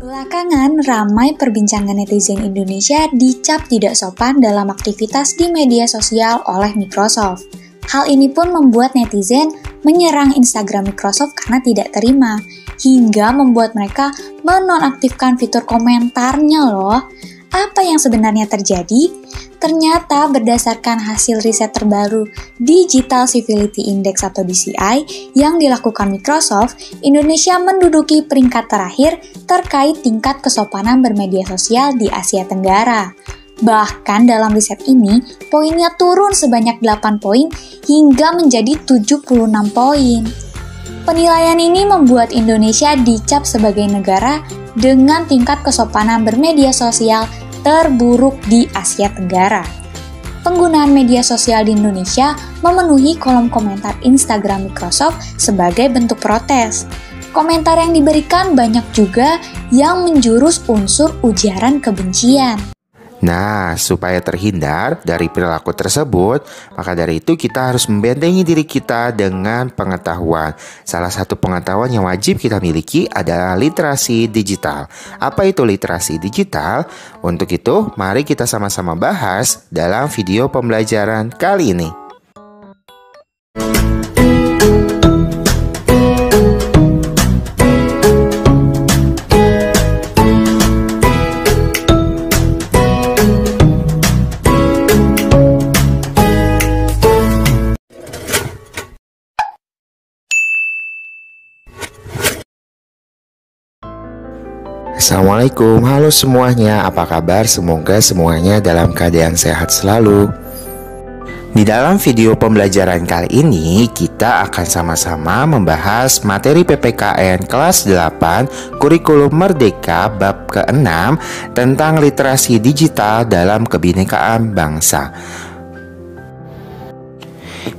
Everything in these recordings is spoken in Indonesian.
Belakangan, ramai perbincangan netizen Indonesia dicap tidak sopan dalam aktivitas di media sosial oleh Microsoft. Hal ini pun membuat netizen menyerang Instagram Microsoft karena tidak terima, hingga membuat mereka menonaktifkan fitur komentarnya loh. Apa yang sebenarnya terjadi? Ternyata berdasarkan hasil riset terbaru Digital Civility Index atau DCI yang dilakukan Microsoft, Indonesia menduduki peringkat terakhir terkait tingkat kesopanan bermedia sosial di Asia Tenggara. Bahkan dalam riset ini, poinnya turun sebanyak 8 poin hingga menjadi 76 poin. Penilaian ini membuat Indonesia dicap sebagai negara dengan tingkat kesopanan bermedia sosial terburuk di Asia Tenggara. Penggunaan media sosial di Indonesia memenuhi kolom komentar Instagram Microsoft sebagai bentuk protes. Komentar yang diberikan banyak juga yang menjurus unsur ujaran kebencian. Nah, supaya terhindar dari perilaku tersebut, maka dari itu kita harus membentengi diri kita dengan pengetahuan. Salah satu pengetahuan yang wajib kita miliki adalah literasi digital. Apa itu literasi digital? Untuk itu, mari kita sama-sama bahas dalam video pembelajaran kali ini. Assalamualaikum, halo semuanya, apa kabar? Semoga semuanya dalam keadaan sehat selalu. Di dalam video pembelajaran kali ini, kita akan sama-sama membahas materi PPKN kelas 8 Kurikulum Merdeka bab ke-6 tentang literasi digital dalam kebinekaan bangsa.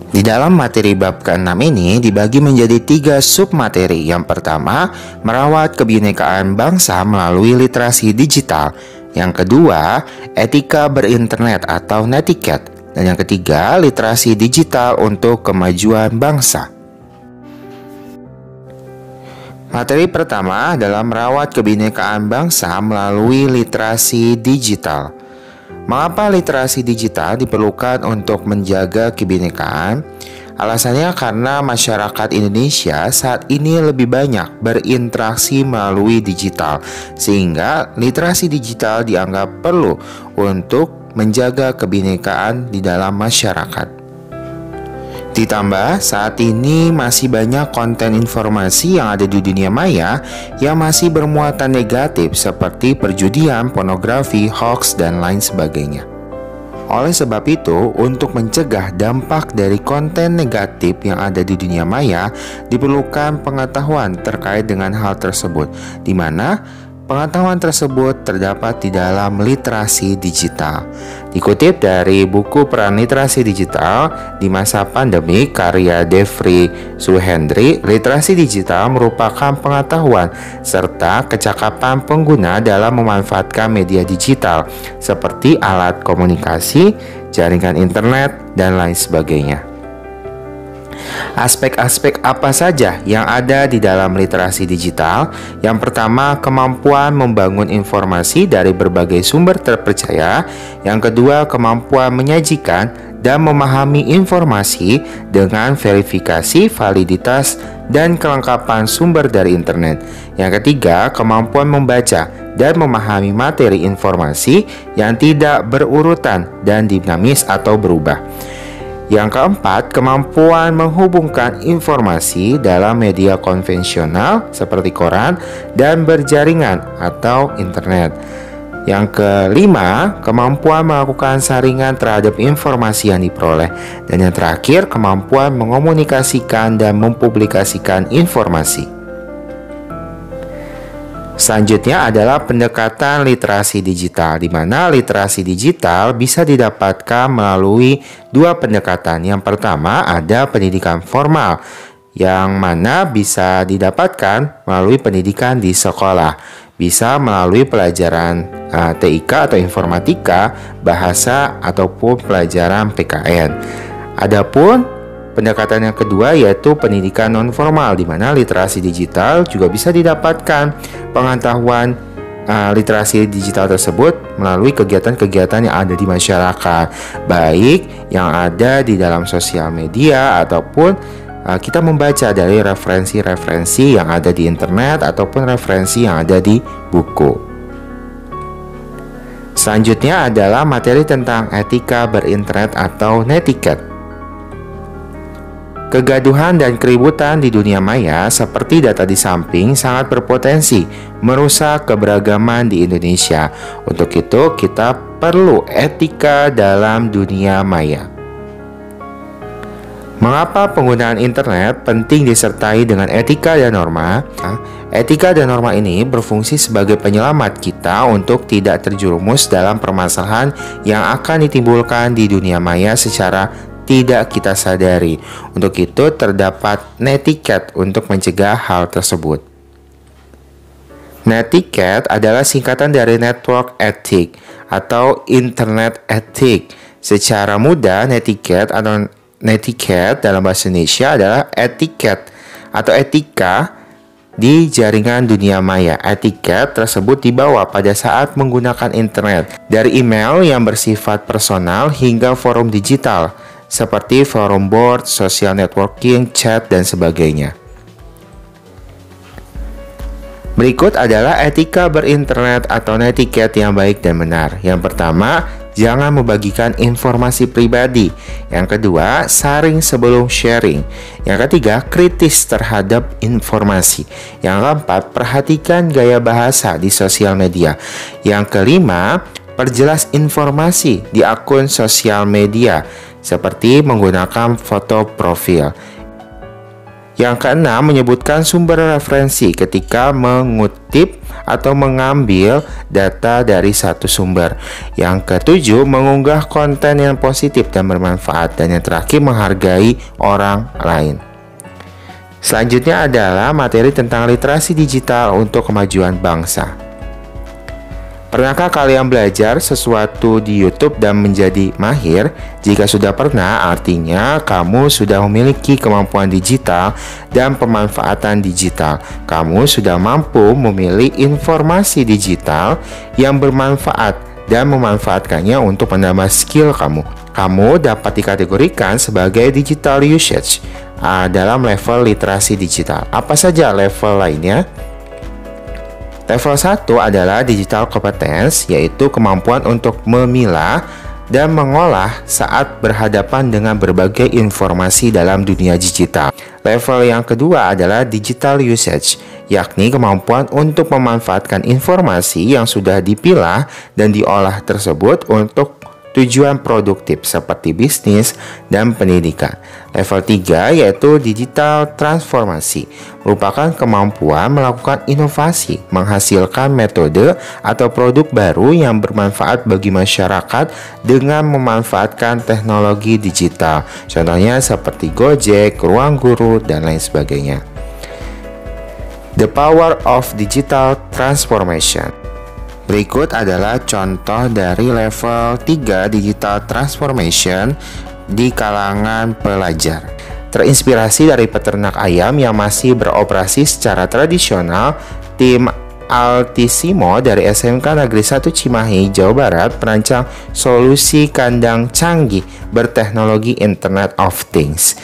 Di dalam materi bab ke-6 ini dibagi menjadi 3 submateri. Yang pertama, merawat kebinekaan bangsa melalui literasi digital. Yang kedua, etika berinternet atau netiquette. Dan yang ketiga, literasi digital untuk kemajuan bangsa. Materi pertama adalah merawat kebinekaan bangsa melalui literasi digital. Mengapa literasi digital diperlukan untuk menjaga kebinekaan? Alasannya karena masyarakat Indonesia saat ini lebih banyak berinteraksi melalui digital, sehingga literasi digital dianggap perlu untuk menjaga kebinekaan di dalam masyarakat. Ditambah, saat ini masih banyak konten informasi yang ada di dunia maya yang masih bermuatan negatif seperti perjudian, pornografi, hoax, dan lain sebagainya. Oleh sebab itu, untuk mencegah dampak dari konten negatif yang ada di dunia maya, diperlukan pengetahuan terkait dengan hal tersebut, di mana pengetahuan tersebut terdapat di dalam literasi digital. Dikutip dari buku Peran Literasi Digital di Masa Pandemi karya Devri Suhendri, literasi digital merupakan pengetahuan serta kecakapan pengguna dalam memanfaatkan media digital seperti alat komunikasi, jaringan internet, dan lain sebagainya. Aspek-aspek apa saja yang ada di dalam literasi digital? Yang pertama, kemampuan membangun informasi dari berbagai sumber terpercaya. Yang kedua, kemampuan menyajikan dan memahami informasi dengan verifikasi, validitas, dan kelengkapan sumber dari internet. Yang ketiga, kemampuan membaca dan memahami materi informasi yang tidak berurutan dan dinamis atau berubah. Yang keempat, kemampuan menghubungkan informasi dalam media konvensional seperti koran dan berjaringan atau internet. Yang kelima, kemampuan melakukan saringan terhadap informasi yang diperoleh. Dan yang terakhir, kemampuan mengomunikasikan dan mempublikasikan informasi. Selanjutnya adalah pendekatan literasi digital, di mana literasi digital bisa didapatkan melalui 2 pendekatan. Yang pertama ada pendidikan formal, yang mana bisa didapatkan melalui pendidikan di sekolah. Bisa melalui pelajaran TIK atau informatika, bahasa, ataupun pelajaran PKN. Adapun pendekatan yang kedua yaitu pendidikan non-formal, di mana literasi digital juga bisa didapatkan pengetahuan literasi digital tersebut melalui kegiatan-kegiatan yang ada di masyarakat, baik yang ada di dalam sosial media ataupun kita membaca dari referensi-referensi yang ada di internet ataupun referensi yang ada di buku. Selanjutnya adalah materi tentang etika berinternet atau netiquette. Kegaduhan dan keributan di dunia maya seperti data di samping sangat berpotensi merusak keberagaman di Indonesia. Untuk itu, kita perlu etika dalam dunia maya. Mengapa penggunaan internet penting disertai dengan etika dan norma? Etika dan norma ini berfungsi sebagai penyelamat kita untuk tidak terjerumus dalam permasalahan yang akan ditimbulkan di dunia maya secara tidak kita sadari. Untuk itu terdapat netiquette untuk mencegah hal tersebut. Netiquette adalah singkatan dari network ethic atau internet ethic. Secara mudah, netiquette atau netiquette dalam bahasa Indonesia adalah etiket atau etika di jaringan dunia maya. Etiket tersebut dibawa pada saat menggunakan internet, dari email yang bersifat personal hingga forum digital seperti forum board, social networking, chat, dan sebagainya. Berikut adalah etika berinternet atau netiquette yang baik dan benar. Yang pertama, jangan membagikan informasi pribadi. Yang kedua, saring sebelum sharing. Yang ketiga, kritis terhadap informasi. Yang keempat, perhatikan gaya bahasa di sosial media. Yang kelima, perjelas informasi di akun sosial media, seperti menggunakan foto profil. Yang keenam, menyebutkan sumber referensi ketika mengutip atau mengambil data dari satu sumber. Yang ketujuh, mengunggah konten yang positif dan bermanfaat. Dan yang terakhir, menghargai orang lain. Selanjutnya adalah materi tentang literasi digital untuk kemajuan bangsa. Pernahkah kalian belajar sesuatu di YouTube dan menjadi mahir? Jika sudah pernah, artinya kamu sudah memiliki kemampuan digital dan pemanfaatan digital. Kamu sudah mampu memilih informasi digital yang bermanfaat dan memanfaatkannya untuk menambah skill kamu. Kamu dapat dikategorikan sebagai digital usage dalam level literasi digital. Apa saja level lainnya? Level 1 adalah digital competence, yaitu kemampuan untuk memilah dan mengolah saat berhadapan dengan berbagai informasi dalam dunia digital. Level yang kedua adalah digital usage, yakni kemampuan untuk memanfaatkan informasi yang sudah dipilah dan diolah tersebut untuk tujuan produktif seperti bisnis dan pendidikan. Level 3 yaitu digital transformasi, merupakan kemampuan melakukan inovasi, menghasilkan metode atau produk baru yang bermanfaat bagi masyarakat dengan memanfaatkan teknologi digital. Contohnya seperti Gojek, Ruang Guru, dan lain sebagainya. The power of digital transformation. Berikut adalah contoh dari level 3 digital transformation di kalangan pelajar. Terinspirasi dari peternak ayam yang masih beroperasi secara tradisional, tim Altissimo dari SMK Negeri 1 Cimahi, Jawa Barat merancang solusi kandang canggih berteknologi Internet of Things.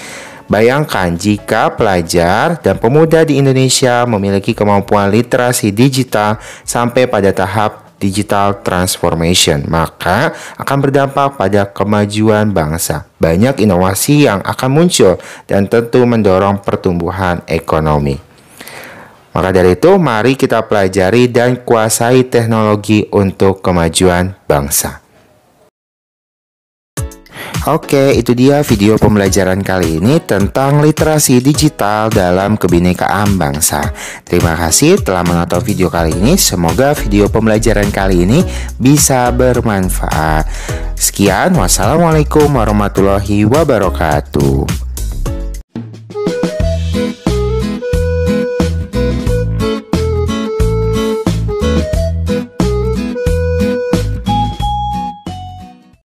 Bayangkan jika pelajar dan pemuda di Indonesia memiliki kemampuan literasi digital sampai pada tahap digital transformation, maka akan berdampak pada kemajuan bangsa. Banyak inovasi yang akan muncul dan tentu mendorong pertumbuhan ekonomi. Maka dari itu, mari kita pelajari dan kuasai teknologi untuk kemajuan bangsa. Oke, itu dia video pembelajaran kali ini tentang literasi digital dalam kebinekaan bangsa. Terima kasih telah menonton video kali ini. Semoga video pembelajaran kali ini bisa bermanfaat. Sekian, wassalamualaikum warahmatullahi wabarakatuh.